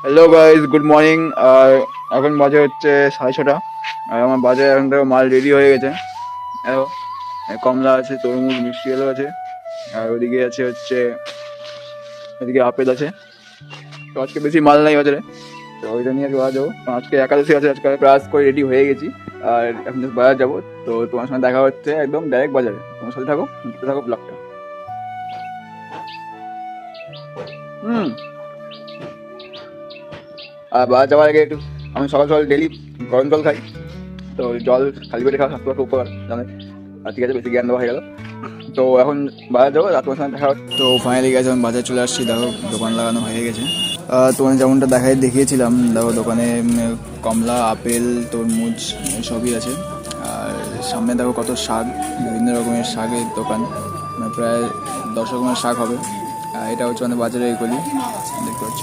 Hello guys, good morning. আর এখন বাজে হচ্ছে 6:30। আর আমার বাজারে এখন থেকে মাল রেডি হয়ে গেছে। দেখো, কমলা আছে, তরমুজ, মিষ্টি আলু আছে, আর ওদিকে আছে হচ্ছে এদিকে আপেল আছে। তো আজকে বেশি মাল নাই বাজারে, তো ওইটা নিয়ে আজকে বাজার যাবো। কারণ আজকে একাদশী আছে, আজকে ক্লাস করে রেডি হয়ে গেছি। আর এখন জাস্ট বাজার যাবো। তো তোমার সঙ্গে দেখা হচ্ছে একদম ডাইরেক্ট বাজারে। তোমার সাথে থাকো, দেখতে থাকো ব্লগটা। হুম। আর বাজার যাওয়ার আগে একটু আমি সকাল সকাল ডেলি গরম জল খাই। তো জল খালি পেটে খাওয়া স্বাস্থ্য পক্ষে উপকার জানে। আর ঠিক আছে, বেশি জ্ঞান দেওয়া হয়ে গেল। তো এখন বাজার যাবো, রাত তোমার সঙ্গে দেখা হচ্ছে। তো ফাইনালি গেছে, এখন বাজারে চলে আসছি। দেখো, দোকান লাগানো হয়ে গেছে। তোমার যেমনটা দেখিয়েছিলাম, দেখো দোকানে কমলা, আপেল, তরমুজ সবই আছে। আর সামনে দেখো কত শাক, বিভিন্ন রকমের শাকের দোকান, প্রায় 10 রকমের শাক হবে। এটা হচ্ছে আমাদের বাজারের গলি, দেখতে পাচ্ছ।